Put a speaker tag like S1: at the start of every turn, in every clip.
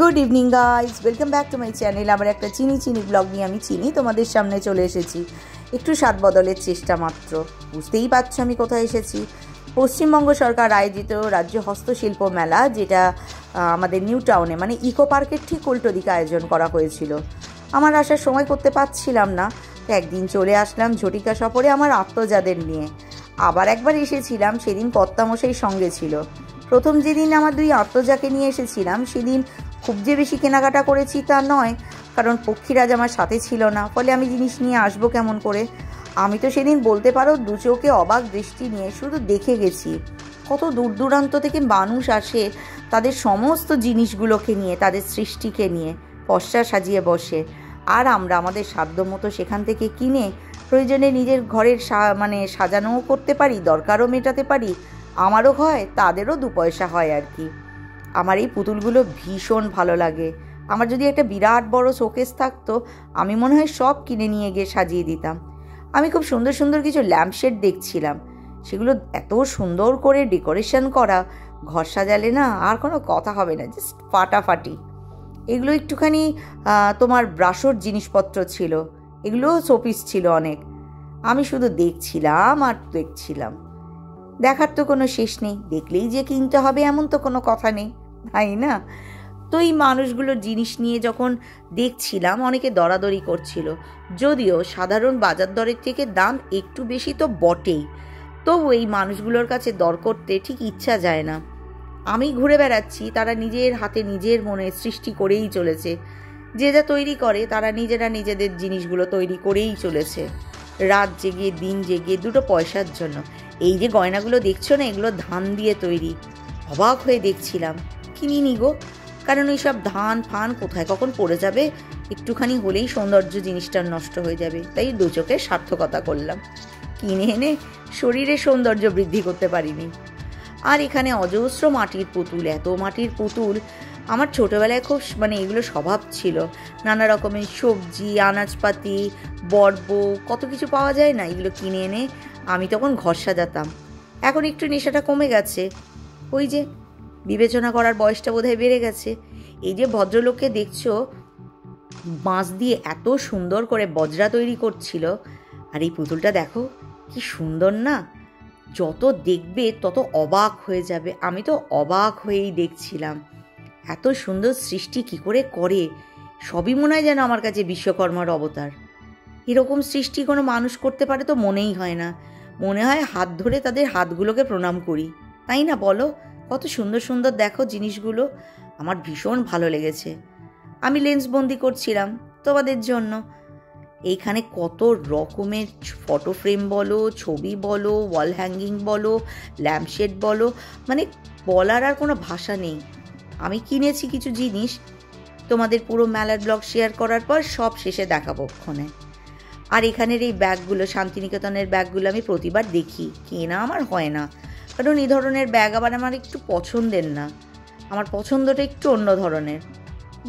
S1: Good evening guys, welcome back to my channel. আমার একটা চিনি ব্লগ নিয়ে আমি তোমাদের সামনে চলে এসেছি। একটু স্বাদ বদলের চেষ্টা মাত্র। বুঝতেই পারছো আমি কোথায় এসেছি। পশ্চিমবঙ্গ সরকার আয়োজিত রাজ্য হস্তশিল্প মেলা, যেটা আমাদের নিউ টাউনে মানে ইকো পার্কের ঠিক উল্টো দিকে আয়োজন করা হয়েছিল। আমার আসার সময় করতে পারছিলাম না, তো একদিন চলে আসলাম ঝটিকা সফরে আমার আত্মজাদের নিয়ে। আবার একবার এসেছিলাম, সেদিন কর্তামশাই সঙ্গে ছিল। প্রথম যেদিন আমার দুই আত্মজাকে নিয়ে এসেছিলাম, সেদিন খুব যে বেশি কেনাকাটা করেছি তা নয়, কারণ পক্ষীরাজ আমার সাথে ছিল না, ফলে আমি জিনিস নিয়ে আসবো কেমন করে। আমি তো সেদিন বলতে পারো দু চোখে অবাক দৃষ্টি নিয়ে শুধু দেখে গেছি। কত দূর দূরান্ত থেকে মানুষ আসে তাদের সমস্ত জিনিসগুলোকে নিয়ে, তাদের সৃষ্টিকে নিয়ে পসরা সাজিয়ে বসে, আর আমরা আমাদের সাধ্য মতো সেখান থেকে কিনে প্রয়োজনে নিজের ঘরের সাজানোও করতে পারি, দরকারও মেটাতে পারি। আমারও হয়, তাদেরও দু পয়সা হয় আর কি। আমার এই পুতুলগুলো ভীষণ ভালো লাগে। আমার যদি একটা বিরাট বড় শোকেস থাকতো, আমি মনে হয় সব কিনে নিয়ে গিয়ে সাজিয়ে দিতাম। আমি খুব সুন্দর সুন্দর কিছু ল্যাম্পশেড দেখছিলাম, সেগুলো এত সুন্দর করে ডেকোরেশন করা, ঘর সাজালে না আর কোনো কথা হবে না, জাস্ট ফাটাফাটি। এগুলো একটুখানি তোমার ব্রাশোর জিনিসপত্র ছিল, এগুলো শোপিস ছিল অনেক। আমি শুধু দেখছিলাম আর দেখছিলাম। দেখার তো কোনো শেষ নেই, দেখলেই যে কিনতে হবে এমন তো কোনো কথা নেই, তাই না? তো এই মানুষগুলোর জিনিস নিয়ে যখন দেখছিলাম, অনেকে দরাদরি করছিল, যদিও সাধারণ বাজার দরের থেকে দাম একটু বেশি তো বটেই, তবু এই মানুষগুলোর কাছে দর করতে ঠিক ইচ্ছা যায় না। আমি ঘুরে বেড়াচ্ছি, তারা নিজের হাতে নিজের মনে সৃষ্টি করেই চলেছে। যে যা তৈরি করে তারা নিজেরা নিজেদের জিনিসগুলো তৈরি করেই চলেছে, রাত জেগে দিন জেগে দুটো পয়সার জন্য। এই যে গয়নাগুলো দেখছো না, এগুলো ধান দিয়ে তৈরি। অবাক হয়ে দেখছিলাম, কিনিনি গো, কারণ এইসব ধান ফান কোথায় কখন পড়ে যাবে, একটুখানি হলেই সৌন্দর্য জিনিসটার নষ্ট হয়ে যাবে, তাই দু চোখে সার্থকতা করলাম। কিনে এনে শরীরে সৌন্দর্য বৃদ্ধি করতে পারিনি। আর এখানে অজস্র মাটির পুতুল, এত মাটির পুতুল। আমার ছোটোবেলায় খুব এগুলো স্বভাব ছিল। নানা রকমের সবজি, আনাজপাতি, বর্ব, কত কিছু পাওয়া যায় না, এগুলো কিনে এনে আমি তখন ঘর সাজাতাম। এখন একটু নেশাটা কমে গেছে, ওই যে বিবেচনা করার বয়সটা বোধহয় বেড়ে গেছে। এই যে ভদ্রলোককে দেখছো বাঁশ দিয়ে এত সুন্দর করে বজরা তৈরি করছিল, আর এই পুতুলটা দেখো কি সুন্দর না, যত দেখবে তত অবাক হয়ে যাবে। আমি তো অবাক হয়েই দেখছিলাম, এত সুন্দর সৃষ্টি কি করে করে। সবই মনে হয় যেন আমার কাছে বিশ্বকর্মার অবতার। এরকম সৃষ্টি কোনো মানুষ করতে পারে তো মনেই হয় না, মনে হয় হাত ধরে তাদের হাতগুলোকে প্রণাম করি, তাই না বলো? কত সুন্দর সুন্দর দেখো জিনিসগুলো, আমার ভীষণ ভালো লেগেছে। আমি লেন্স বন্দি করছিলাম তোমাদের জন্য। এইখানে কত রকমের ফটো ফ্রেম বলো, ছবি বলো, ওয়াল হ্যাঙ্গিং বলো, ল্যাম্পশেড বলো, বলার আর কোনো ভাষা নেই। আমি কিনেছি কিছু জিনিস, তোমাদের পুরো মেলার ব্লগ শেয়ার করার পর সব শেষে দেখাবো ক্ষণে। আর এখানের এই ব্যাগগুলো, শান্তিনিকেতনের ব্যাগগুলো আমি প্রতিবার দেখি, কেনা আমার হয় না, কারণ এই ধরনের ব্যাগ আবার আমার একটু পছন্দের না, আমার পছন্দটা একটু অন্য ধরনের।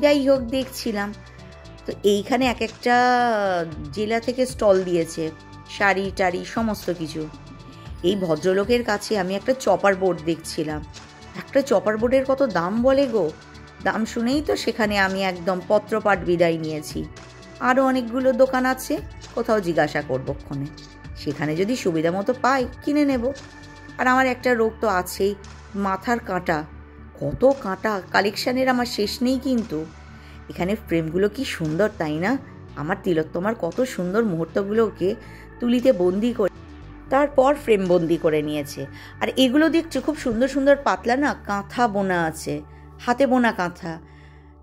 S1: যাই হোক, দেখছিলাম তো এইখানে এক একটা জেলা থেকে স্টল দিয়েছে, শাড়ি টাড়ি সমস্ত কিছু। এই ভদ্রলোকের কাছে আমি একটা চপার বোর্ড দেখছিলাম। একটা চপার বোর্ডের কত দাম বলে গো, দাম শুনেই তো সেখানে আমি একদম পত্রপাঠ বিদায় নিয়েছি। আরও অনেকগুলো দোকান আছে, কোথাও জিজ্ঞাসা করবো ক্ষণে, সেখানে যদি সুবিধা মতো পাই কিনে নেব। আর আমার একটা রোগ তো আছেই, মাথার কাঁটা। কত কাঁটা কালেকশানের আমার শেষ নেই। কিন্তু এখানে ফ্রেমগুলো কি সুন্দর, তাই না? আমার তিলোত্তমার কত সুন্দর মুহূর্তগুলোকে তুলিতে বন্দি করে তারপর ফ্রেম বন্দি করে নিয়েছে। আর এগুলো দেখছো খুব সুন্দর সুন্দর পাতলা না কাঁথা বোনা আছে, হাতে বোনা কাঁথা।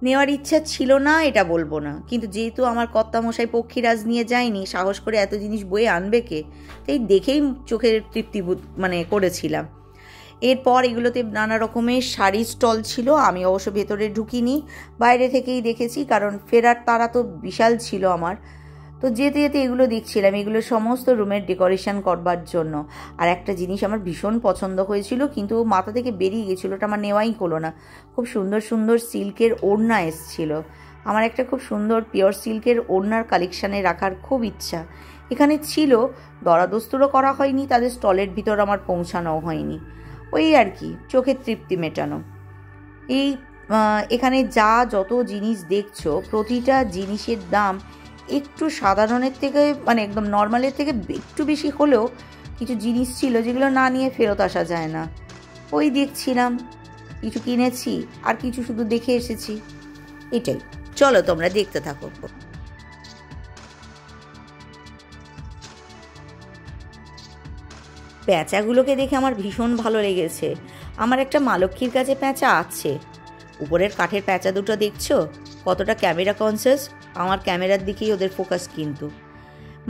S1: নেওয়ার ইচ্ছা ছিল না এটা বলবো না, কিন্তু যেহেতু আমার কর্তামশাই পক্ষীরাজ নিয়ে যায়নি, সাহস করে এত জিনিস বয়ে আনবে কে, তাই দেখেই চোখের তৃপ্তি করেছিলাম। এরপর এগুলোতে নানা রকমের শাড়ির স্টল ছিল। আমি অবশ্য ভেতরে ঢুকিনি, বাইরে থেকেই দেখেছি, কারণ ফেরার তারা তো বিশাল ছিল আমার। তো যেতে যেতে এগুলো দেখছিলাম, এগুলো সমস্ত রুমের ডেকোরেশন করবার জন্য। আর একটা জিনিস আমার ভীষণ পছন্দ হয়েছিল, কিন্তু মাথা থেকে বেরিয়ে গেছিলো, ওটা আমার নেওয়াই হলো না। খুব সুন্দর সুন্দর সিল্কের ওড়না এসছিল। আমার একটা খুব সুন্দর পিওর সিল্কের ওড়নার কালেকশানে রাখার খুব ইচ্ছা। এখানে ছিল, দরাদস্তুরও করা হয়নি, তাদের স্টলের ভিতর আমার পৌঁছানোও হয়নি। ওই আর কি, চোখের তৃপ্তি মেটানো। এই এখানে যা যত জিনিস দেখছো প্রতিটা জিনিসের দাম একটু সাধারণের থেকে মানে একদম নর্মালের থেকে একটু বেশি হলেও কিছু জিনিস ছিল যেগুলো না নিয়ে ফেরত আসা যায় না। ওই দেখছিলাম, কিছু কিনেছি আর কিছু শুধু দেখে এসেছি, এটাই। চলো তোমরা দেখতে থাকো। প্যাঁচাগুলোকে দেখে আমার ভীষণ ভালো লেগেছে। আমার একটা মা লক্ষ্মীর কাছে প্যাঁচা আছে। উপরের কাঠের প্যাঁচা দুটো দেখছো কতটা ক্যামেরা কনসিয়াস, আমার ক্যামেরার দিকেই ওদের ফোকাস। কিন্তু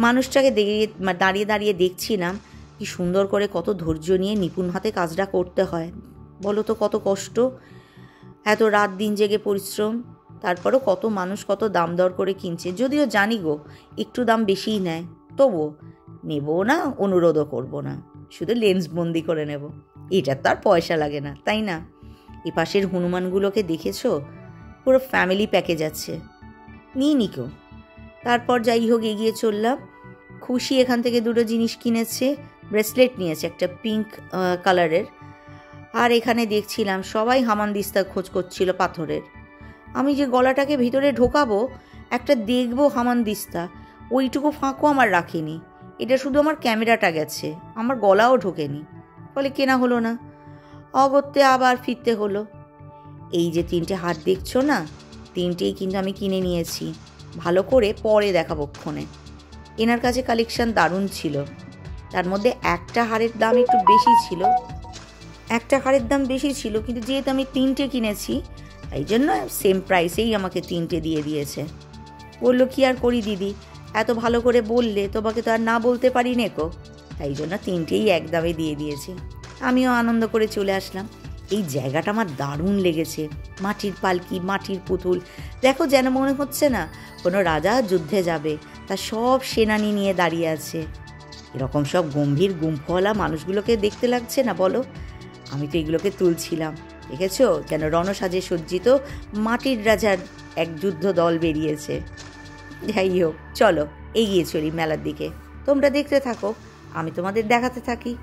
S1: মানুষটাকে দাঁড়িয়ে দাঁড়িয়ে দেখছিলাম কি সুন্দর করে কত ধৈর্য নিয়ে নিপুণ হাতে কাজটা করতে হয় বলো তো, কত কষ্ট, এত রাত দিন জেগে পরিশ্রম, তারপরও কত মানুষ কত দাম দর করে কিনছে। যদিও জানি গো একটু দাম বেশিই নেয়, তবুও নেবো না, অনুরোধও করবো না, শুধু লেন্স বন্দি করে নেব। এটার তো আর পয়সা লাগে না, তাই না? এপাশের হনুমানগুলোকে দেখেছো, পুরো ফ্যামিলি প্যাকেজ আছে, নিয়ে নিকো। তারপর যাই হোক এগিয়ে চললাম। খুশি এখান থেকে দুটো জিনিস কিনেছে, ব্রেসলেট নিয়েছে একটা পিঙ্ক কালারের। আর এখানে দেখছিলাম সবাই হামানদিস্তা খোঁজ করছিল পাথরের। আমি যে গলাটাকে ভিতরে ঢোকাবো একটা দেখবো হামানদিস্তা, ওইটুকু ফাঁকও আমার রাখিনি। এটা শুধু আমার ক্যামেরাটা গেছে, আমার গলাও ঢোকেনি, ফলে কেনা হলো না। অগত্যে আবার ফিরতে হলো। এই যে 3টে হার দেখছো না, 3টেই কিন্তু আমি কিনে নিয়েছি, ভালো করে পরে দেখাবো ক্ষণে। এনার কাছে কালেকশন দারুণ ছিল। তার মধ্যে একটা হারের দাম একটু বেশি ছিল, কিন্তু যেহেতু আমি 3টে কিনেছি তাই জন্য সেম প্রাইসেই আমাকে 3টে দিয়ে দিয়েছে। বললো কি আর করি দিদি, এত ভালো করে বললে তোমাকে তো আর না বলতে পারি নেকো, তাই জন্য 3টেই এক দামে দিয়ে দিয়েছি। আমিও আনন্দ করে চলে আসলাম। এই জায়গাটা আমার দারুণ লেগেছে, মাটির পালকি, মাটির পুতুল, দেখো যেন মনে হচ্ছে না কোনো রাজা যুদ্ধে যাবে, তার সব সেনানি নিয়ে দাঁড়িয়ে আছে। এরকম সব গম্ভীর গুম্ফওয়ালা মানুষগুলোকে দেখতে লাগছে না বলো? আমি তো এগুলোকে তুলছিলাম, দেখেছো যেন রণসাজে সজ্জিত মাটির রাজার এক যুদ্ধ দল বেরিয়েছে। যাই হোক চলো এগিয়ে চলি মেলার দিকে, তোমরা দেখতে থাকো, আমি তোমাদের দেখাতে থাকি।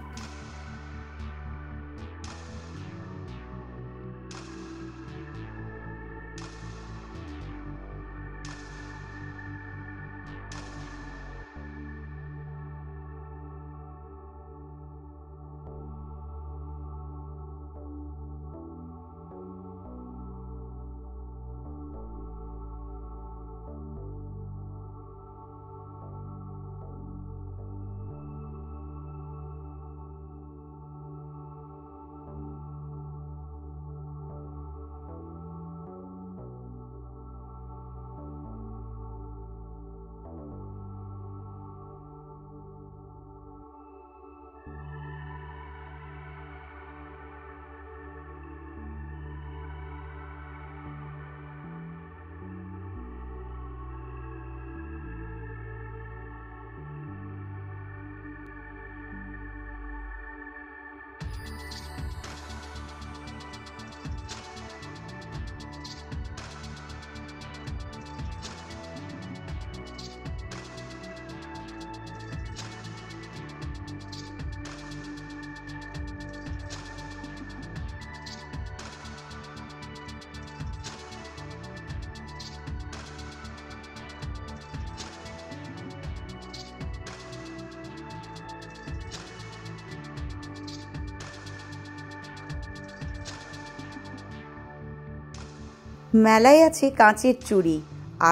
S1: মেলায় আছে কাঁচের চুড়ি,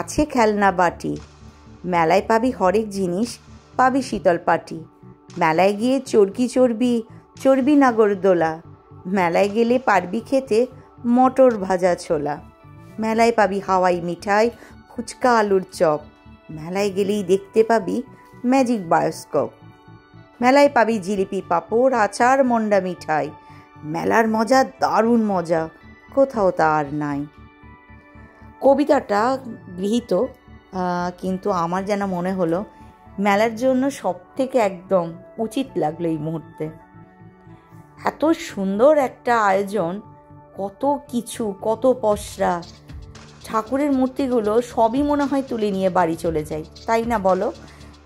S1: আছে খেলনা বাটি, মেলায় পাবি হরেক জিনিস, পাবি শীতল পাটি। মেলায় গিয়ে চর্বি নাগরদোলা, মেলায় গেলে পারবি খেতে মটর ভাজা ছোলা। মেলায় পাবি হাওয়াই মিঠাই, ফুচকা আলুর চপ, মেলায় গেলেই দেখতে পাবি ম্যাজিক বায়োস্কোপ। মেলায় পাবি জিলিপি পাঁপড়, আচার, মন্ডা মিঠাই, মেলার মজা দারুণ মজা, কোথাও তার নাই। কবিতাটা গৃহীত, কিন্তু আমার যেন মনে হলো মেলার জন্য সব থেকে একদম উচিত লাগলো এই মুহূর্তে। এত সুন্দর একটা আয়োজন, কত কিছু, কত পসরা, ঠাকুরের মূর্তিগুলো সবই মনে হয় তুলে নিয়ে বাড়ি চলে যাই, তাই না বলো?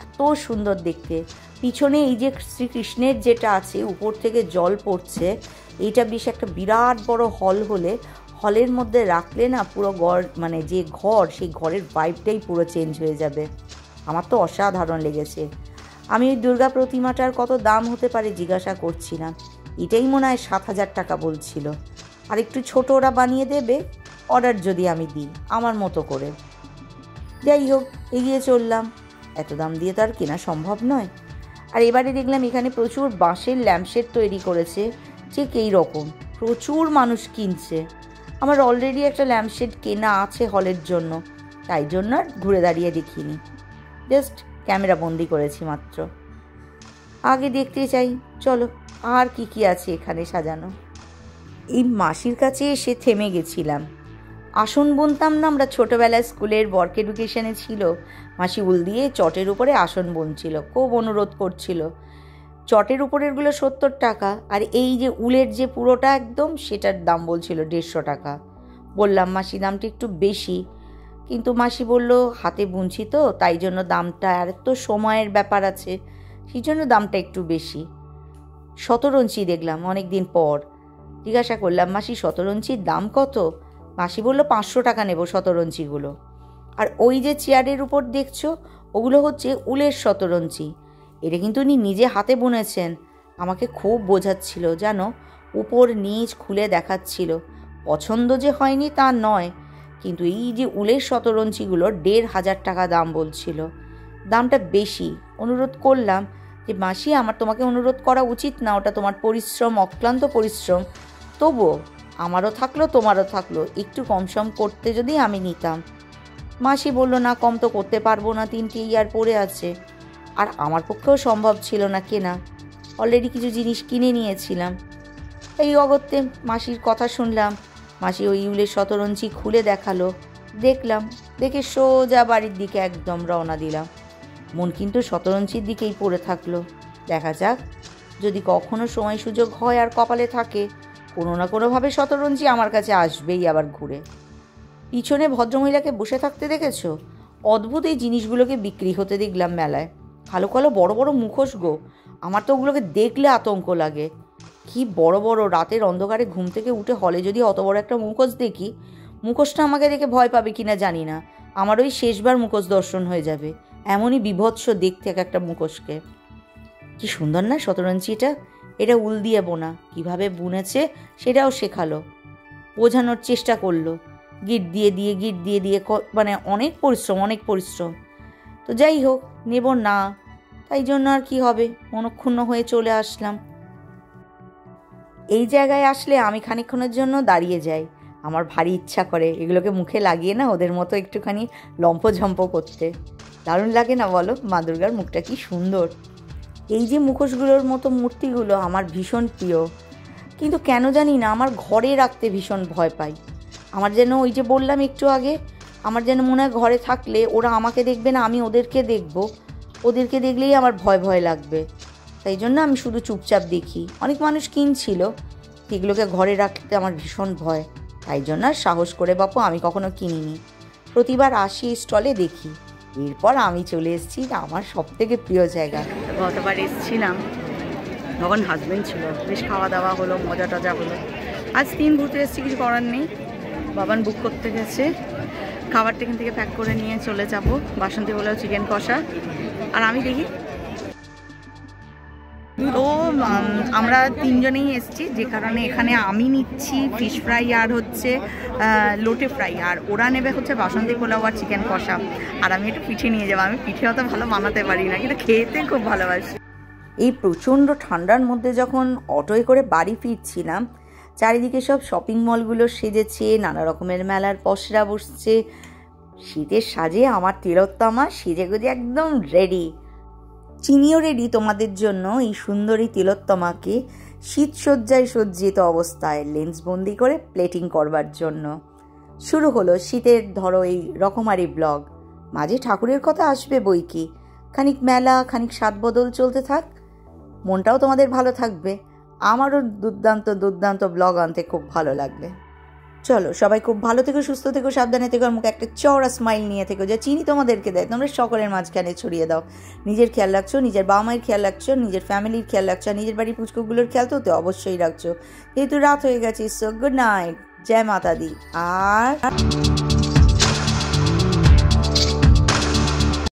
S1: এত সুন্দর দেখতে। পিছনে এই যে শ্রীকৃষ্ণের যেটা আছে, উপর থেকে জল পড়ছে, এইটা বেশ একটা বিরাট বড় হল হলে হলের মধ্যে রাখলে না পুরো মানে যে ঘর, সেই ঘরের ভাইবটাই পুরো চেঞ্জ হয়ে যাবে। আমার তো অসাধারণ লেগেছে। আমি ওই দুর্গা প্রতিমাটার কত দাম হতে পারে জিজ্ঞাসা করছিলাম। এটাই মনে হয় 7,000 টাকা বলছিল। আর একটু ছোট ওরা বানিয়ে দেবে, অর্ডার যদি আমি দিই আমার মতো করে। যাই হোক, এগিয়ে চললাম। এত দাম দিয়ে তো আর কেনা সম্ভব নয়। আর এবারে দেখলাম এখানে প্রচুর বাঁশের ল্যাম্পশেড তৈরি করেছে, ঠিক এই রকম প্রচুর মানুষ কিনছে। আমার অলরেডি একটা ল্যাম্পশেড কেনা আছে হলের জন্য, তাই জন্য আর ঘুরে দাঁড়িয়ে দেখিনি, জাস্ট ক্যামেরা বন্দি করেছি মাত্র। আগে দেখতে চাই, চলো আর কি কি আছে এখানে সাজানো। এই মাসির কাছে এসে থেমে গেছিলাম। আসন বুনতাম না আমরা ছোটোবেলায়, স্কুলের ওয়ার্ক এডুকেশনে ছিল, মাসি উল দিয়ে চটের উপরে আসন বুনছিল, খুব অনুরোধ করছিল। চটের উপরেরগুলো 70 টাকা, আর এই যে উলের যে পুরোটা একদম, সেটার দাম বলছিল 150 টাকা। বললাম মাসি দামটা একটু বেশি, কিন্তু মাসি বলল হাতে বুনছি তো তাই জন্য দামটা, আর তো সময়ের ব্যাপার আছে, সেই জন্য দামটা একটু বেশি। শতরঞ্চি দেখলাম অনেক দিন পর। জিজ্ঞাসা করলাম মাসি শতরঞ্চির দাম কত? মাসি বলল 500 টাকা নেব শতরঞ্চিগুলো। আর ওই যে চেয়ারের উপর দেখছো, ওগুলো হচ্ছে উলের শতরঞ্চি। এটা কিন্তু উনি নিজে হাতে বুনেছেন। আমাকে খুব বোঝাচ্ছিল জানো, উপর নিচ খুলে দেখাচ্ছিল। পছন্দ যে হয়নি তা নয়, কিন্তু এই যে উলের শতরঞ্চিগুলো 1,500 টাকা দাম বলছিল। দামটা বেশি। অনুরোধ করলাম যে মাসি আমার তোমাকে অনুরোধ করা উচিত না, ওটা তোমার পরিশ্রম, অক্লান্ত পরিশ্রম, তবুও আমারও থাকলো তোমারও থাকলো, একটু কম সম করতে যদি আমি নিতাম। মাসি বলল না, কম তো করতে পারবো না, 3টে ইয়ার পড়ে আছে। আর আমার পক্ষেও সম্ভব ছিল না কেনা, অলরেডি কিছু জিনিস কিনে নিয়েছিলাম। এই অগত্যে মাসির কথা শুনলাম। মাসি ওই উলের শতরঞ্চি খুলে দেখালো, দেখলাম, দেখে সোজা বাড়ির দিকে একদম রওনা দিলাম। মন কিন্তু শতরঞ্চির দিকেই পড়ে থাকলো। দেখা যাক, যদি কখনো সময় সুযোগ হয় আর কপালে থাকে, কোনো না কোনোভাবে শতরঞ্চি আমার কাছে আসবেই আবার ঘুরে। পিছনে ভদ্রমহিলাকে বসে থাকতে দেখেছো? অদ্ভুত এই জিনিসগুলোকে বিক্রি হতে দেখলাম মেলায়। কালো কালো বড় বড় মুখোশ গো, আমার তো ওগুলোকে দেখলে আতঙ্ক লাগে। কি বড় বড়, রাতের অন্ধকারে ঘুম থেকে উঠে হলে যদি অত বড় একটা মুখোশ দেখি, মুখোশটা আমাকে দেখে ভয় পাবে কিনা জানি না, আমার ওই শেষবার মুখোশ দর্শন হয়ে যাবে। এমনই বিভৎস দেখতে এক একটা মুখোশকে। কি সুন্দর না শতরঞ্চিটা, এটা উল দিয়ে বোনা, কিভাবে বুনেছে সেটাও শেখালো, বোঝানোর চেষ্টা করলো। গিট দিয়ে দিয়ে মানে অনেক পরিশ্রম। তো যাই হোক, নেব না, তাই জন্য আর কি হবে, মনক্ষুণ্ণ হয়ে চলে আসলাম। এই জায়গায় আসলে আমি খানিকক্ষণের জন্য দাঁড়িয়ে যাই। আমার ভারী ইচ্ছা করে এগুলোকে মুখে লাগিয়ে না ওদের মতো একটুখানি লম্পঝম্প করতে। দারুণ লাগে না বলো? মা দুর্গার মুখটা কি সুন্দর। এই যে মুখোশগুলোর মতো মূর্তিগুলো আমার ভীষণ প্রিয়, কিন্তু কেন জানি না আমার ঘরে রাখতে ভীষণ ভয় পাই। আমার যেন ওই যে বললাম একটু আগে, আমার যেন মনে হয় ঘরে থাকলে ওরা আমাকে দেখবে না, আমি ওদেরকে দেখব, ওদেরকে দেখলেই আমার ভয় ভয় লাগবে। তাই জন্য আমি শুধু চুপচাপ দেখি। অনেক মানুষ কিনছিল, এগুলোকে ঘরে রাখতে আমার ভীষণ ভয়, তাই জন্য আর সাহস করে বাপু আমি কখনো কিনিনি। প্রতিবার আসি স্টলে দেখি। এরপর আমি চলে এসেছি আমার সবথেকে প্রিয় জায়গা। গতবার এসেছিলাম তখন হাজব্যান্ড ছিল, বেশ খাওয়া দাওয়া হলো, মজা টজা হলো। আজ 3 ঘুরতে এসেছি, কিছু করার নেই। বাবান বুক করতে গেছে, খাবারটা এখান থেকে প্যাক করে নিয়ে চলে যাব। বাসন্তী বলেও চিকেন কষা, আর আমি দেখি। তো আমরা 3 জনেই এসেছি, যে কারণে এখানে আমি নিচ্ছি ফিশ ফ্রাই আর হচ্ছে লোটে ফ্রাই, আর ওরা নেবে হচ্ছে বাসন্তী পোলাও আর চিকেন কষা। আর আমি একটু পিঠে নিয়ে যাবো। আমি পিঠে অত ভালো বানাতে পারি না, কিন্তু খেতে খুব ভালোবাসি। এই প্রচণ্ড ঠান্ডার মধ্যে যখন অটোয় করে বাড়ি ফিরছিলাম, চারিদিকে সব শপিং মলগুলো সেজেছে, নানা রকমের মেলার পসরা বসছে। শীতের সাজে আমার তিলোত্তমা সেজে গুজে একদম রেডি। চিনিও রেডি তোমাদের জন্য এই সুন্দরী তিলোত্তমাকে শীতসজ্জায় সজ্জিত অবস্থায় লেন্সবন্দি করে প্লেটিং করবার জন্য। শুরু হলো শীতের ধরো এই রকমারি ব্লগ। মাঝে ঠাকুরের কথা আসবে বই কি, খানিক মেলা, খানিক স্বাদ বদল চলতে থাক, মনটাও তোমাদের ভালো থাকবে। আমারও দুর্দান্ত ব্লগ আনতে খুব ভালো লাগবে। চলো সবাই খুব ভালো থেকো, সুস্থ থেকো, সাবধানে থেকো, আর মুখে একটা চওড়া স্মাইল নিয়ে থেকো, যা চিনি তোমাদেরকে দেয় তোমরা সকলের মাঝখানে ছড়িয়ে দাও। নিজের খেয়াল রাখছো, নিজের বাবা মায়ের খেয়াল রাখছো, নিজের ফ্যামিলির খেয়াল রাখছো, নিজের বাড়ির পুচকুগুলোর খেয়াল তো অবশ্যই রাখছো। যেহেতু রাত হয়ে গেছে, সো গুড নাইট। জয় মাতা দি। আর